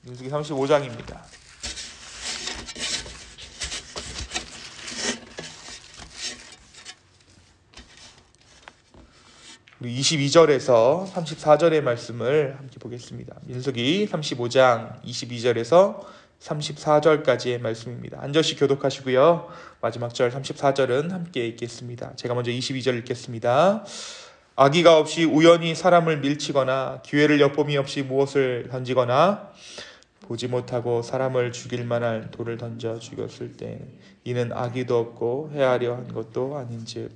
민수기 35장입니다. 우리 22절에서 34절의 말씀을 함께 보겠습니다. 민수기 35장 22절에서 34절까지의 말씀입니다. 한 절씩 교독하시고요. 마지막 절 34절은 함께 읽겠습니다. 제가 먼저 22절 읽겠습니다. 악의가 없이 우연히 사람을 밀치거나 기회를 엿봄이 없이 무엇을 던지거나 보지 못하고 사람을 죽일 만한 돌을 던져 죽였을 때 이는 악의도 없고 해하려 한 것도 아닌즉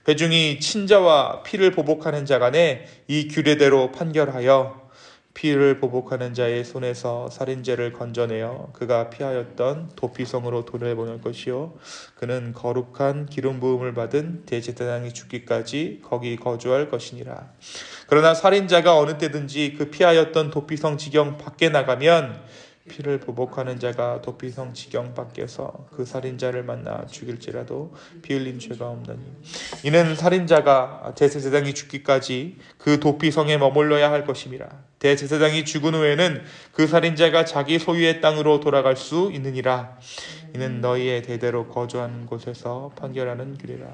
회중이 친자와 피를 보복하는 자 간에 이 규례대로 판결하여 피를 보복하는 자의 손에서 살인죄를 건져내어 그가 피하였던 도피성으로 돌을 보낼 것이요 그는 거룩한 기름 부음을 받은 대제사장이 죽기까지 거기 거주할 것이니라. 그러나 살인자가 어느 때든지 그 피하였던 도피성 지경 밖에 나가면 피를 보복하는 자가 도피성 지경 밖에서 그 살인자를 만나 죽일지라도 피 흘린 죄가 없나니 이는 살인자가 대제사장이 죽기까지 그 도피성에 머물러야 할 것임이라. 대제사장이 죽은 후에는 그 살인자가 자기 소유의 땅으로 돌아갈 수 있느니라. 이는 너희의 대대로 거주하는 곳에서 판결하는 규례라.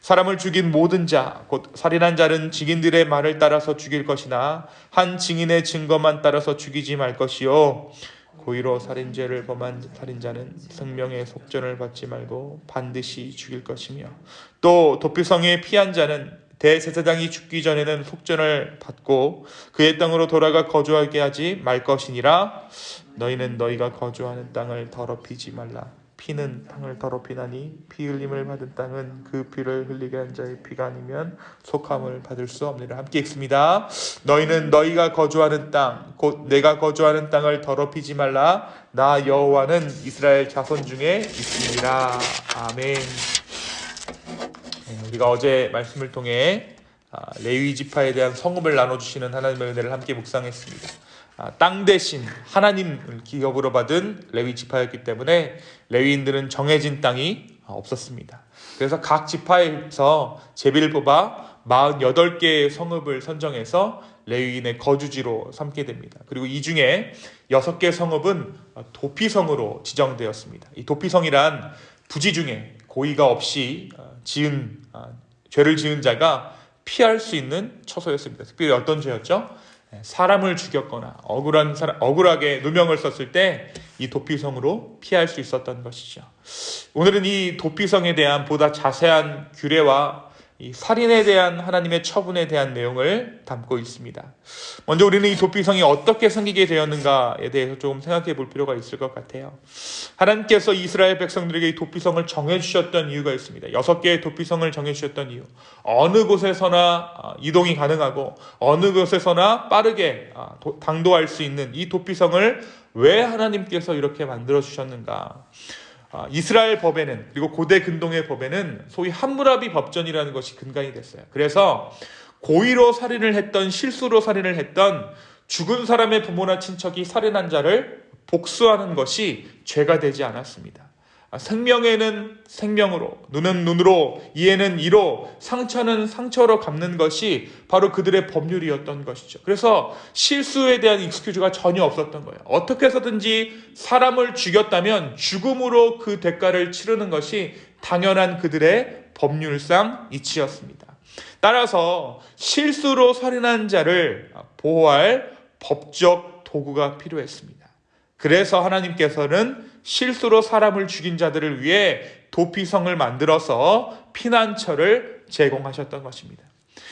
사람을 죽인 모든 자 곧 살인한 자는 증인들의 말을 따라서 죽일 것이나 한 증인의 증거만 따라서 죽이지 말 것이요 고의로 살인죄를 범한 살인자는 생명의 속전을 받지 말고 반드시 죽일 것이며 또 도피성에 피한 자는 대제사장이 죽기 전에는 속전을 받고 그의 땅으로 돌아가 거주하게 하지 말 것이니라. 너희는 너희가 거주하는 땅을 더럽히지 말라. 피는 땅을 더럽히나니 피 흘림을 받은 땅은 그 피를 흘리게 한 자의 피가 아니면 속함을 받을 수 없느니라. 함께 읽습니다. 너희는 너희가 거주하는 땅 곧 내가 거주하는 땅을 더럽히지 말라. 나 여호와는 이스라엘 자손 중에 있습니다. 아멘. 우리가 어제 말씀을 통해 레위 지파에 대한 성읍을 나눠주시는 하나님의 은혜를 함께 묵상했습니다. 땅 대신 하나님을 기업으로 받은 레위 지파였기 때문에 레위인들은 정해진 땅이 없었습니다. 그래서 각 지파에서 제비를 뽑아 48개의 성읍을 선정해서 레위인의 거주지로 삼게 됩니다. 그리고 이 중에 6개 성읍은 도피성으로 지정되었습니다. 이 도피성이란 부지 중에 고의가 없이 죄를 지은 자가 피할 수 있는 처소였습니다. 특별히 어떤 죄였죠? 사람을 죽였거나 억울하게 누명을 썼을 때 이 도피성으로 피할 수 있었던 것이죠. 오늘은 이 도피성에 대한 보다 자세한 규례와 이 살인에 대한 하나님의 처분에 대한 내용을 담고 있습니다. 먼저 우리는 이 도피성이 어떻게 생기게 되었는가에 대해서 조금 생각해 볼 필요가 있을 것 같아요. 하나님께서 이스라엘 백성들에게 이 도피성을 정해주셨던 이유가 있습니다. 6개의 도피성을 정해주셨던 이유. 어느 곳에서나 이동이 가능하고 어느 곳에서나 빠르게 당도할 수 있는 이 도피성을 왜 하나님께서 이렇게 만들어주셨는가. 이스라엘 법에는 그리고 고대 근동의 법에는 소위 함무라비 법전이라는 것이 근간이 됐어요. 그래서 고의로 살인을 했던 실수로 살인을 했던 죽은 사람의 부모나 친척이 살인한 자를 복수하는 것이 죄가 되지 않았습니다. 생명에는 생명으로, 눈은 눈으로, 이에는 이로, 상처는 상처로 갚는 것이 바로 그들의 법률이었던 것이죠. 그래서 실수에 대한 익스큐즈가 전혀 없었던 거예요. 어떻게 해서든지 사람을 죽였다면 죽음으로 그 대가를 치르는 것이 당연한 그들의 법률상 이치였습니다. 따라서 실수로 살인한 자를 보호할 법적 도구가 필요했습니다. 그래서 하나님께서는 실수로 사람을 죽인 자들을 위해 도피성을 만들어서 피난처를 제공하셨던 것입니다.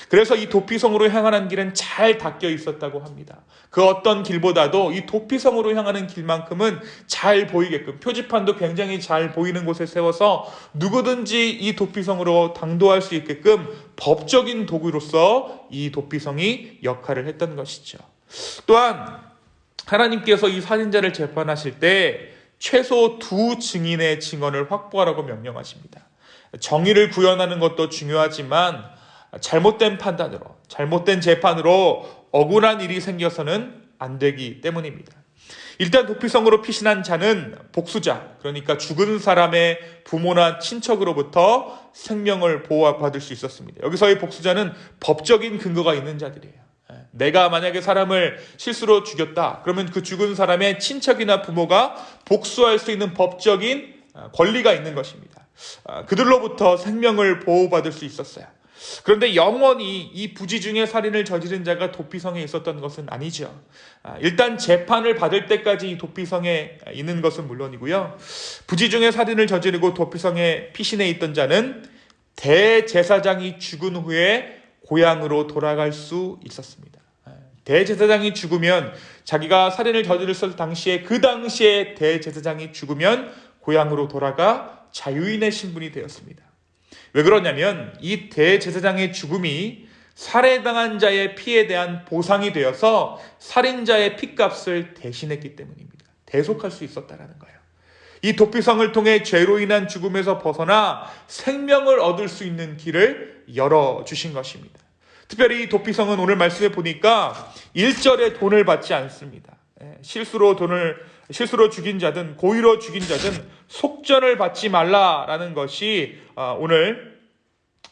그래서 이 도피성으로 향하는 길은 잘 닦여 있었다고 합니다. 그 어떤 길보다도 이 도피성으로 향하는 길만큼은 잘 보이게끔 표지판도 굉장히 잘 보이는 곳에 세워서 누구든지 이 도피성으로 당도할 수 있게끔 법적인 도구로서 이 도피성이 역할을 했던 것이죠. 또한 하나님께서 이 살인자를 재판하실 때 최소 2 증인의 증언을 확보하라고 명령하십니다. 정의를 구현하는 것도 중요하지만 잘못된 판단으로, 잘못된 재판으로 억울한 일이 생겨서는 안 되기 때문입니다. 일단 도피성으로 피신한 자는 복수자, 그러니까 죽은 사람의 부모나 친척으로부터 생명을 보호받을 수 있었습니다. 여기서의 복수자는 법적인 근거가 있는 자들이에요. 내가 만약에 사람을 실수로 죽였다. 그러면 그 죽은 사람의 친척이나 부모가 복수할 수 있는 법적인 권리가 있는 것입니다. 그들로부터 생명을 보호받을 수 있었어요. 그런데 영원히 이 부지 중에 살인을 저지른 자가 도피성에 있었던 것은 아니죠. 일단 재판을 받을 때까지 이 도피성에 있는 것은 물론이고요. 부지 중에 살인을 저지르고 도피성에 피신해 있던 자는 대제사장이 죽은 후에 고향으로 돌아갈 수 있었습니다. 대제사장이 죽으면 자기가 살인을 저질렀을 당시에 그 당시에 대제사장이 죽으면 고향으로 돌아가 자유인의 신분이 되었습니다. 왜 그러냐면 이 대제사장의 죽음이 살해당한 자의 피에 대한 보상이 되어서 살인자의 피값을 대신했기 때문입니다. 대속할 수 있었다는 거예요. 이 도피성을 통해 죄로 인한 죽음에서 벗어나 생명을 얻을 수 있는 길을 열어주신 것입니다. 특별히 이 도피성은 오늘 말씀에 보니까 1절에 돈을 받지 않습니다. 실수로 죽인 자든 고의로 죽인 자든 속전을 받지 말라라는 것이 오늘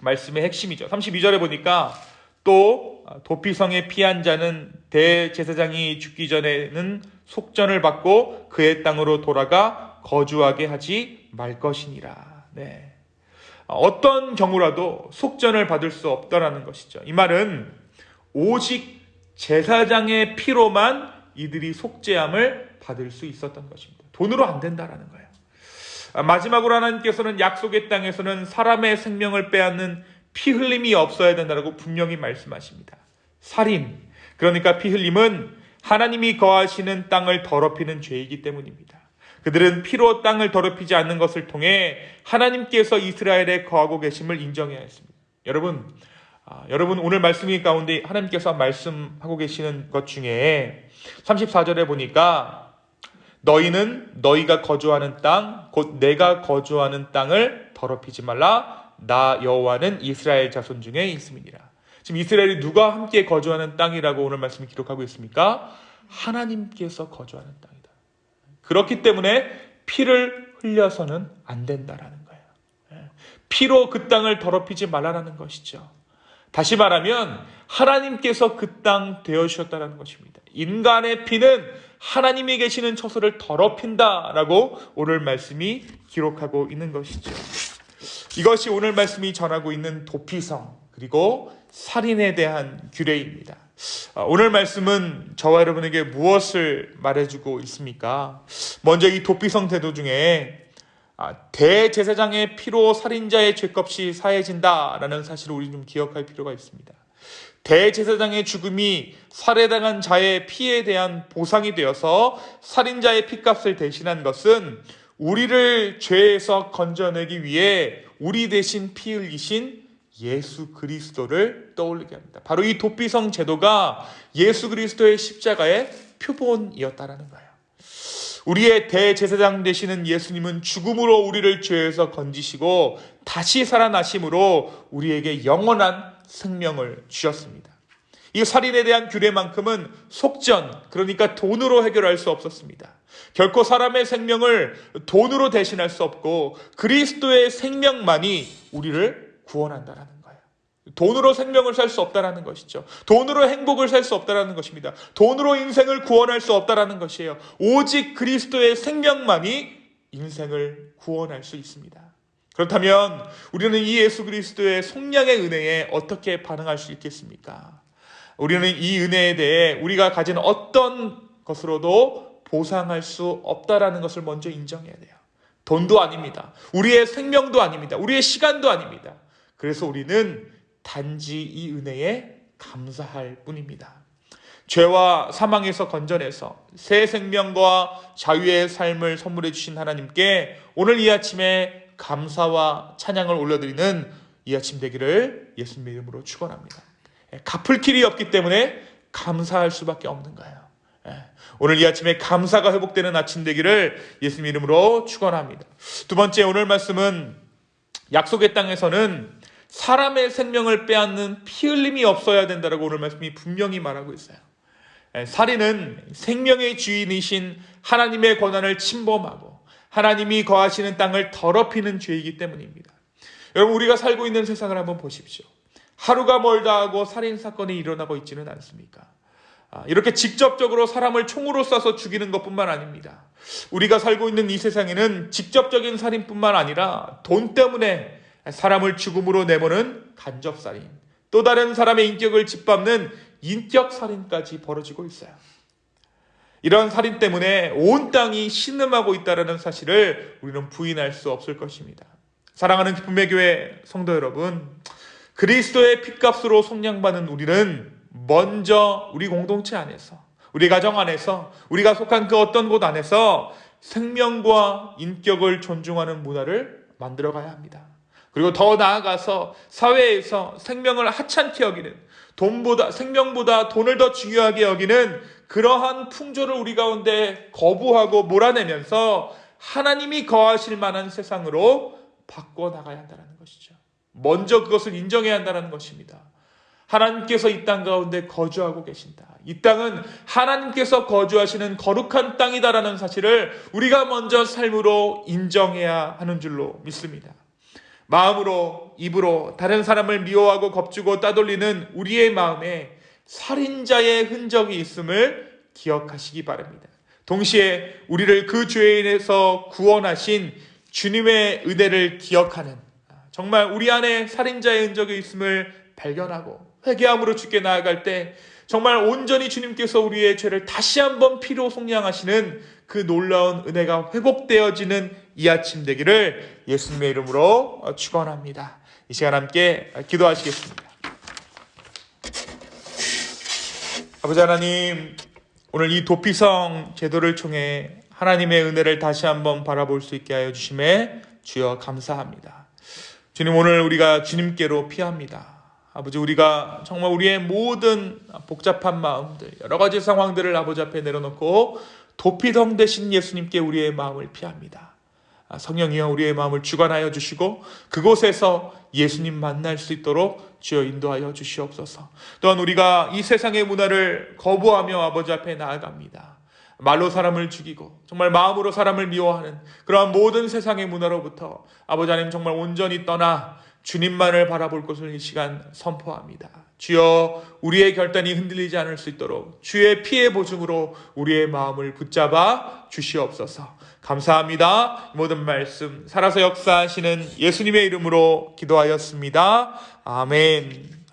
말씀의 핵심이죠. 32절에 보니까 또 도피성에 피한 자는 대제사장이 죽기 전에는 속전을 받고 그의 땅으로 돌아가 거주하게 하지 말 것이니라. 네. 어떤 경우라도 속전을 받을 수 없다라는 것이죠. 이 말은 오직 제사장의 피로만 이들이 속죄함을 받을 수 있었던 것입니다. 돈으로 안 된다라는 거예요. 마지막으로 하나님께서는 약속의 땅에서는 사람의 생명을 빼앗는 피 흘림이 없어야 된다고 분명히 말씀하십니다. 살인, 그러니까 피 흘림은 하나님이 거하시는 땅을 더럽히는 죄이기 때문입니다. 그들은 피로 땅을 더럽히지 않는 것을 통해 하나님께서 이스라엘에 거하고 계심을 인정해야 했습니다. 여러분 오늘 말씀 가운데 하나님께서 말씀하고 계시는 것 중에 34절에 보니까 너희는 너희가 거주하는 땅, 곧 내가 거주하는 땅을 더럽히지 말라. 나 여호와는 이스라엘 자손 중에 있음이니라. 지금 이스라엘이 누가 함께 거주하는 땅이라고 오늘 말씀이 기록하고 있습니까? 하나님께서 거주하는 땅이다. 그렇기 때문에 피를 흘려서는 안 된다라는 거예요. 피로 그 땅을 더럽히지 말라라는 것이죠. 다시 말하면 하나님께서 그 땅 되어주셨다는 것입니다. 인간의 피는 하나님이 계시는 처소를 더럽힌다라고 오늘 말씀이 기록하고 있는 것이죠. 이것이 오늘 말씀이 전하고 있는 도피성 그리고 살인에 대한 규례입니다. 오늘 말씀은 저와 여러분에게 무엇을 말해주고 있습니까? 먼저 이 도피성 제도 중에 대제사장의 피로 살인자의 죄값이 사해진다라는 사실을 우리 좀 기억할 필요가 있습니다. 대제사장의 죽음이 살해당한 자의 피에 대한 보상이 되어서 살인자의 피값을 대신한 것은 우리를 죄에서 건져내기 위해 우리 대신 피 흘리신 예수 그리스도를 떠올리게 합니다. 바로 이 도피성 제도가 예수 그리스도의 십자가의 표본이었다라는 거예요. 우리의 대제사장 되시는 예수님은 죽음으로 우리를 죄에서 건지시고 다시 살아나심으로 우리에게 영원한 생명을 주셨습니다. 이 살인에 대한 규례만큼은 속전, 그러니까 돈으로 해결할 수 없었습니다. 결코 사람의 생명을 돈으로 대신할 수 없고 그리스도의 생명만이 우리를 구원한다라는 거예요. 돈으로 생명을 살 수 없다라는 것이죠. 돈으로 행복을 살 수 없다라는 것입니다. 돈으로 인생을 구원할 수 없다라는 것이에요. 오직 그리스도의 생명만이 인생을 구원할 수 있습니다. 그렇다면 우리는 이 예수 그리스도의 속량의 은혜에 어떻게 반응할 수 있겠습니까? 우리는 이 은혜에 대해 우리가 가진 어떤 것으로도 보상할 수 없다라는 것을 먼저 인정해야 돼요. 돈도 아닙니다. 우리의 생명도 아닙니다. 우리의 시간도 아닙니다. 그래서 우리는 단지 이 은혜에 감사할 뿐입니다. 죄와 사망에서 건져내서 새 생명과 자유의 삶을 선물해 주신 하나님께 오늘 이 아침에 감사와 찬양을 올려드리는 이 아침 되기를 예수님의 이름으로 축원합니다. 갚을 길이 없기 때문에 감사할 수밖에 없는 거예요. 오늘 이 아침에 감사가 회복되는 아침 되기를 예수님의 이름으로 축원합니다. 두 번째 오늘 말씀은 약속의 땅에서는 사람의 생명을 빼앗는 피 흘림이 없어야 된다고 오늘 말씀이 분명히 말하고 있어요. 살인은 생명의 주인이신 하나님의 권한을 침범하고 하나님이 거하시는 땅을 더럽히는 죄이기 때문입니다. 여러분 우리가 살고 있는 세상을 한번 보십시오. 하루가 멀다 하고 살인사건이 일어나고 있지는 않습니까? 이렇게 직접적으로 사람을 총으로 쏴서 죽이는 것뿐만 아닙니다. 우리가 살고 있는 이 세상에는 직접적인 살인뿐만 아니라 돈 때문에 사람을 죽음으로 내모는 간접살인, 또 다른 사람의 인격을 짓밟는 인격살인까지 벌어지고 있어요. 이런 살인 때문에 온 땅이 신음하고 있다는 사실을 우리는 부인할 수 없을 것입니다. 사랑하는 기쁨의 교회 성도 여러분, 그리스도의 핏값으로 속량받은 우리는 먼저 우리 공동체 안에서, 우리 가정 안에서, 우리가 속한 그 어떤 곳 안에서 생명과 인격을 존중하는 문화를 만들어가야 합니다. 그리고 더 나아가서 사회에서 생명을 하찮게 여기는, 생명보다 돈을 더 중요하게 여기는 그러한 풍조를 우리 가운데 거부하고 몰아내면서 하나님이 거하실 만한 세상으로 바꿔나가야 한다는 것이죠. 먼저 그것을 인정해야 한다는 것입니다. 하나님께서 이 땅 가운데 거주하고 계신다. 이 땅은 하나님께서 거주하시는 거룩한 땅이다라는 사실을 우리가 먼저 삶으로 인정해야 하는 줄로 믿습니다. 마음으로, 입으로 다른 사람을 미워하고 겁주고 따돌리는 우리의 마음에 살인자의 흔적이 있음을 기억하시기 바랍니다. 동시에 우리를 그 죄인에서 구원하신 주님의 은혜를 기억하는, 정말 우리 안에 살인자의 흔적이 있음을 발견하고 회개함으로 주께 나아갈 때 정말 온전히 주님께서 우리의 죄를 다시 한번 피로 속량하시는 그 놀라운 은혜가 회복되어지는 이 아침 되기를 예수님의 이름으로 축원합니다. 이 시간 함께 기도하시겠습니다. 아버지 하나님, 오늘 이 도피성 제도를 통해 하나님의 은혜를 다시 한번 바라볼 수 있게 하여 주심에 주여 감사합니다. 주님, 오늘 우리가 주님께로 피합니다. 아버지, 우리가 정말 우리의 모든 복잡한 마음들, 여러 가지 상황들을 아버지 앞에 내려놓고 도피성 되신 예수님께 우리의 마음을 피합니다. 성령이여 우리의 마음을 주관하여 주시고 그곳에서 예수님 만날 수 있도록 주여 인도하여 주시옵소서. 또한 우리가 이 세상의 문화를 거부하며 아버지 앞에 나아갑니다. 말로 사람을 죽이고 정말 마음으로 사람을 미워하는 그러한 모든 세상의 문화로부터 아버지 하나님 정말 온전히 떠나 주님만을 바라볼 것을 이 시간 선포합니다. 주여 우리의 결단이 흔들리지 않을 수 있도록 주의 피의 보증으로 우리의 마음을 붙잡아 주시옵소서. 감사합니다. 모든 말씀 살아서 역사하시는 예수님의 이름으로 기도하였습니다. 아멘.